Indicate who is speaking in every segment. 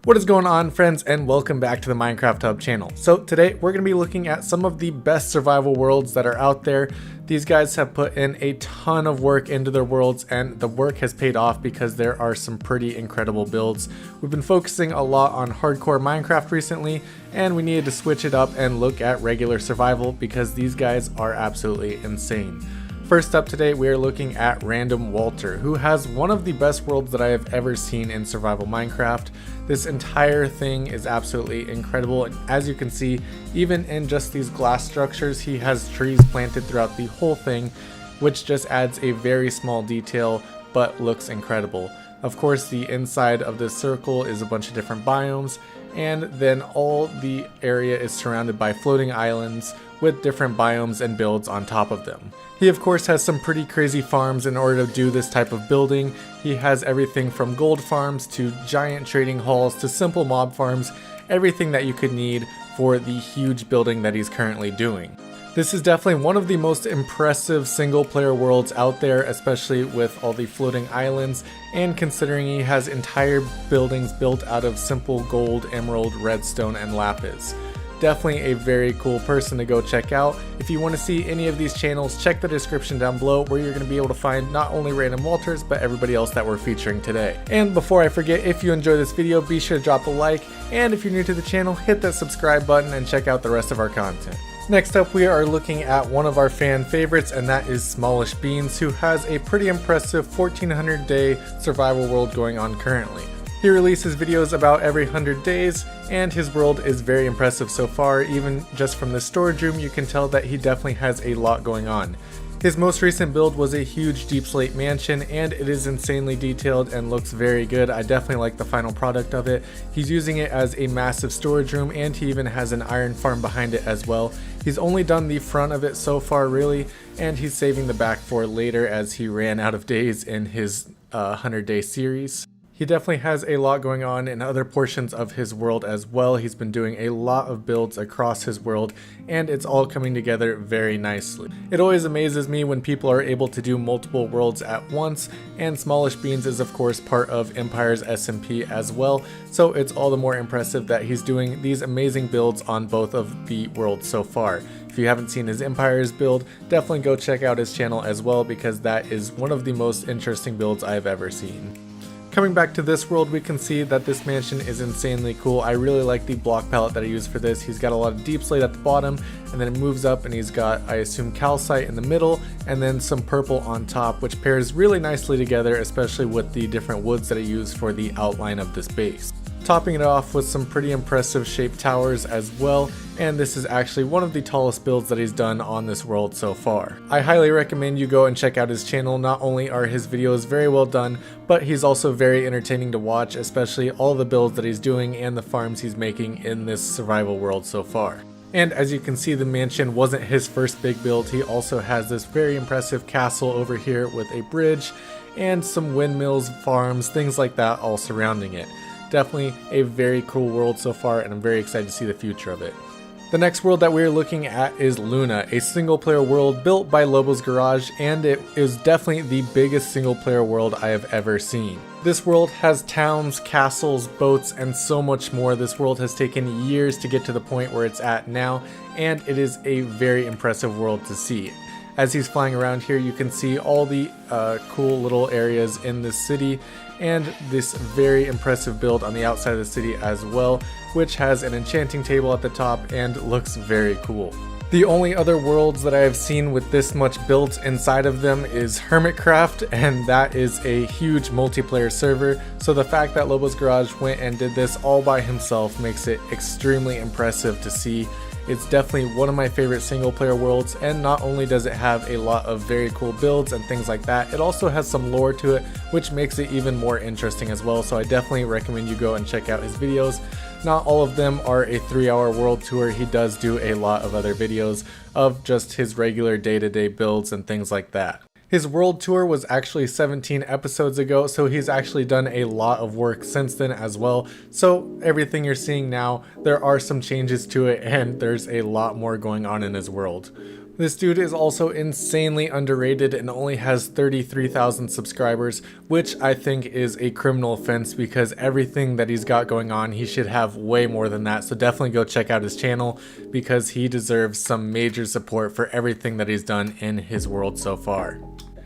Speaker 1: What is going on, friends, and welcome back to the Minecraft Hub channel. So today we're going to be looking at some of the best survival worlds that are out there. These guys have put in a ton of work into their worlds, and the work has paid off because there are some pretty incredible builds. We've been focusing a lot on hardcore Minecraft recently, and we needed to switch it up and look at regular survival because these guys are absolutely insane. First up today, we are looking at Random Walter, who has one of the best worlds that I have ever seen in survival Minecraft. This entire thing is absolutely incredible, and as you can see, even in just these glass structures, he has trees planted throughout the whole thing, which just adds a very small detail, but looks incredible. Of course, the inside of this circle is a bunch of different biomes, and then all the area is surrounded by floating islands with different biomes and builds on top of them. He of course has some pretty crazy farms in order to do this type of building. He has everything from gold farms to giant trading halls to simple mob farms, everything that you could need for the huge building that he's currently doing. This is definitely one of the most impressive single player worlds out there, especially with all the floating islands, and considering he has entire buildings built out of simple gold, emerald, redstone, and lapis. Definitely a very cool person to go check out. If you want to see any of these channels, check the description down below where you're going to be able to find not only Random Walters, but everybody else that we're featuring today. And before I forget, if you enjoy this video, be sure to drop a like, and if you're new to the channel, hit that subscribe button and check out the rest of our content. Next up, we are looking at one of our fan favorites, and that is Smallish Beans, who has a pretty impressive 1400 day survival world going on currently. He releases videos about every 100 days, and his world is very impressive so far. Even just from the storage room, you can tell that he definitely has a lot going on. His most recent build was a huge deep slate mansion, and it is insanely detailed and looks very good. I definitely like the final product of it. He's using it as a massive storage room, and he even has an iron farm behind it as well. He's only done the front of it so far really, and he's saving the back for later as he ran out of days in his 100-day series. He definitely has a lot going on in other portions of his world as well. He's been doing a lot of builds across his world, and it's all coming together very nicely. It always amazes me when people are able to do multiple worlds at once, and Smallish Beans is of course part of Empire's SMP as well, so it's all the more impressive that he's doing these amazing builds on both of the worlds so far. If you haven't seen his Empire's build, definitely go check out his channel as well, because that is one of the most interesting builds I've ever seen. Coming back to this world, we can see that this mansion is insanely cool. I really like the block palette that I used for this. He's got a lot of deep slate at the bottom, and then it moves up and he's got, I assume, calcite in the middle, and then some purple on top, which pairs really nicely together, especially with the different woods that I used for the outline of this base. Topping it off with some pretty impressive shaped towers as well, and this is actually one of the tallest builds that he's done on this world so far. I highly recommend you go and check out his channel. Not only are his videos very well done, but he's also very entertaining to watch, especially all the builds that he's doing and the farms he's making in this survival world so far. And as you can see, the mansion wasn't his first big build. He also has this very impressive castle over here with a bridge and some windmills, farms, things like that all surrounding it. Definitely a very cool world so far, and I'm very excited to see the future of it. The next world that we're looking at is Luna, a single player world built by Lobo's Garage, and it is definitely the biggest single player world I have ever seen. This world has towns, castles, boats, and so much more. This world has taken years to get to the point where it's at now, and it is a very impressive world to see. As he's flying around here, you can see all the cool little areas in this city, and this very impressive build on the outside of the city as well, which has an enchanting table at the top and looks very cool. The only other worlds that I have seen with this much built inside of them is Hermitcraft, and that is a huge multiplayer server, so the fact that Lobo's Garage went and did this all by himself makes it extremely impressive to see. It's definitely one of my favorite single player worlds, and not only does it have a lot of very cool builds and things like that, it also has some lore to it, which makes it even more interesting as well, so I definitely recommend you go and check out his videos. Not all of them are a 3-hour world tour. He does do a lot of other videos of just his regular day-to-day builds and things like that. His world tour was actually 17 episodes ago, so he's actually done a lot of work since then as well. So everything you're seeing now, there are some changes to it, and there's a lot more going on in his world. This dude is also insanely underrated and only has 33,000 subscribers, which I think is a criminal offense because everything that he's got going on, he should have way more than that. So definitely go check out his channel because he deserves some major support for everything that he's done in his world so far.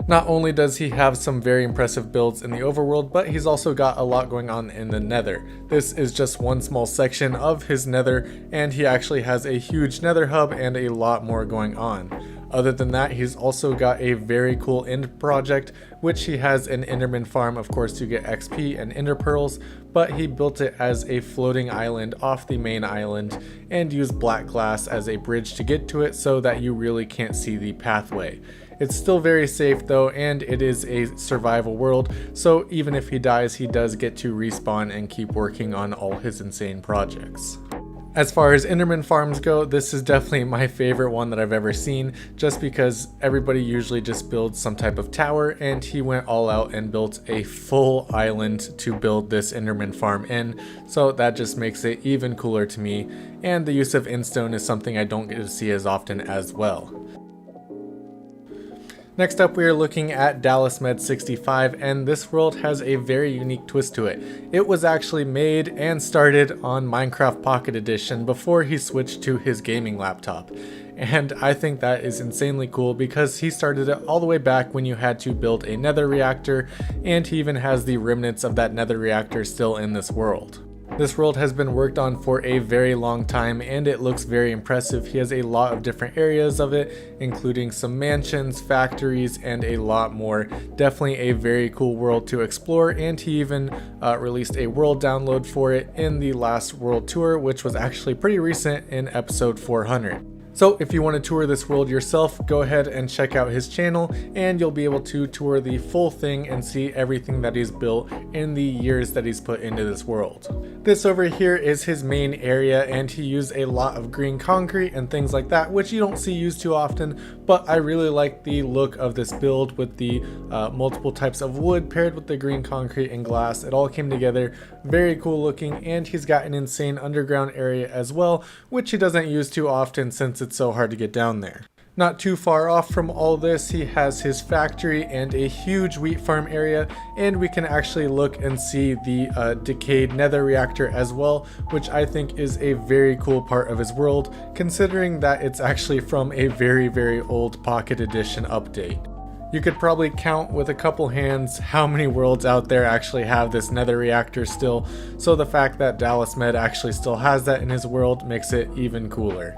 Speaker 1: Not only does he have some very impressive builds in the overworld, but he's also got a lot going on in the nether. This is just one small section of his nether, and he actually has a huge nether hub and a lot more going on. Other than that, he's also got a very cool end project, which he has an enderman farm, of course, to get XP and ender pearls, but he built it as a floating island off the main island and used black glass as a bridge to get to it so that you really can't see the pathway. It's still very safe though, and it is a survival world, so even if he dies, he does get to respawn and keep working on all his insane projects. As far as enderman farms go, this is definitely my favorite one that I've ever seen, just because everybody usually just builds some type of tower, and he went all out and built a full island to build this enderman farm in, so that just makes it even cooler to me, and the use of endstone is something I don't get to see as often as well. Next up, we are looking at DallasMed65, and this world has a very unique twist to it. It was actually made and started on Minecraft Pocket Edition before he switched to his gaming laptop. And I think that is insanely cool because he started it all the way back when you had to build a nether reactor, and he even has the remnants of that nether reactor still in this world. This world has been worked on for a very long time and it looks very impressive. He has a lot of different areas of it, including some mansions, factories, and a lot more. Definitely a very cool world to explore, and he even released a world download for it in the last world tour, which was actually pretty recent in episode 400. So if you want to tour this world yourself, go ahead and check out his channel and you'll be able to tour the full thing and see everything that he's built in the years that he's put into this world. This over here is his main area, and he used a lot of green concrete and things like that, which you don't see used too often, but I really like the look of this build with the multiple types of wood paired with the green concrete and glass. It all came together very cool looking, and he's got an insane underground area as well, which he doesn't use too often since it's so hard to get down there. Not too far off from all this, he has his factory and a huge wheat farm area, and we can actually look and see the decayed nether reactor as well, which I think is a very cool part of his world, considering that it's actually from a very old Pocket Edition update. You could probably count with a couple hands how many worlds out there actually have this nether reactor still, so the fact that DallasMed actually still has that in his world makes it even cooler.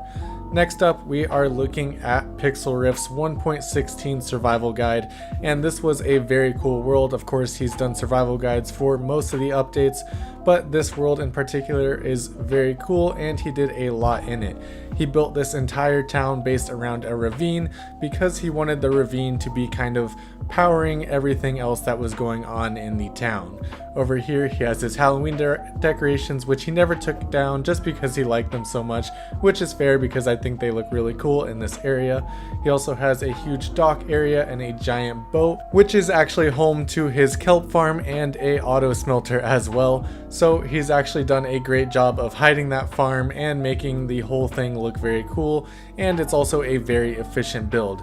Speaker 1: Next up, we are looking at pixelriff's 1.16 survival guide, and this was a very cool world. Of course, he's done survival guides for most of the updates, but this world in particular is very cool and he did a lot in it. He built this entire town based around a ravine because he wanted the ravine to be kind of powering everything else that was going on in the town. Over here he has his Halloween decorations, which he never took down just because he liked them so much, which is fair because I think they look really cool in this area. He also has a huge dock area and a giant boat, which is actually home to his kelp farm and a auto smelter as well. So he's actually done a great job of hiding that farm and making the whole thing look very cool, and it's also a very efficient build.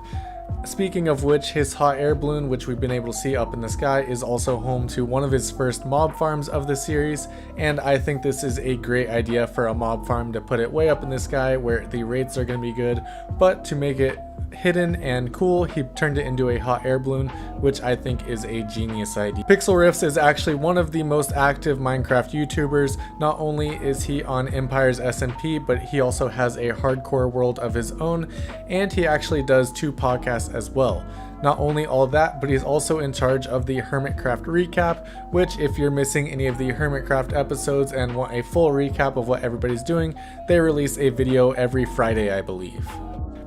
Speaker 1: Speaking of which, his hot air balloon, which we've been able to see up in the sky, is also home to one of his first mob farms of the series, and I think this is a great idea for a mob farm to put it way up in the sky where the rates are going to be good, but to make it hidden and cool, he turned it into a hot air balloon, which I think is a genius idea. pixelriffs is actually one of the most active Minecraft YouTubers. Not only is he on Empire's SMP, but he also has a hardcore world of his own, and he actually does 2 podcasts as well. Not only all that, but he's also in charge of the Hermitcraft recap, which if you're missing any of the Hermitcraft episodes and want a full recap of what everybody's doing, they release a video every Friday, I believe.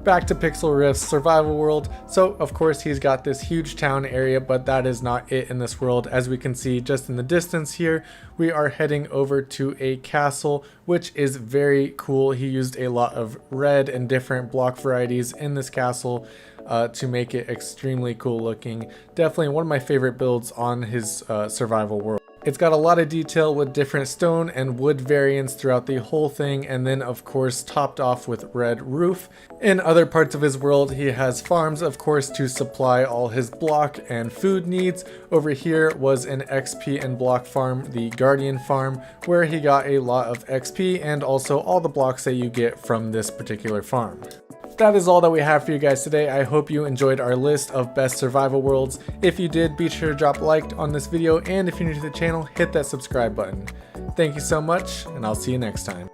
Speaker 1: Back to pixelriff's survival world. So of course he's got this huge town area, but that is not it in this world. As we can see just in the distance here, we are heading over to a castle, which is very cool. He used a lot of red and different block varieties in this castle to make it extremely cool looking. Definitely one of my favorite builds on his survival world. It's got a lot of detail with different stone and wood variants throughout the whole thing, and then of course topped off with red roof. In other parts of his world, he has farms, of course, to supply all his block and food needs. Over here was an XP and block farm, the Guardian farm, where he got a lot of XP and also all the blocks that you get from this particular farm. That is all that we have for you guys today. I hope you enjoyed our list of best survival worlds. If you did, be sure to drop a like on this video, and if you're new to the channel, hit that subscribe button. Thank you so much, and I'll see you next time.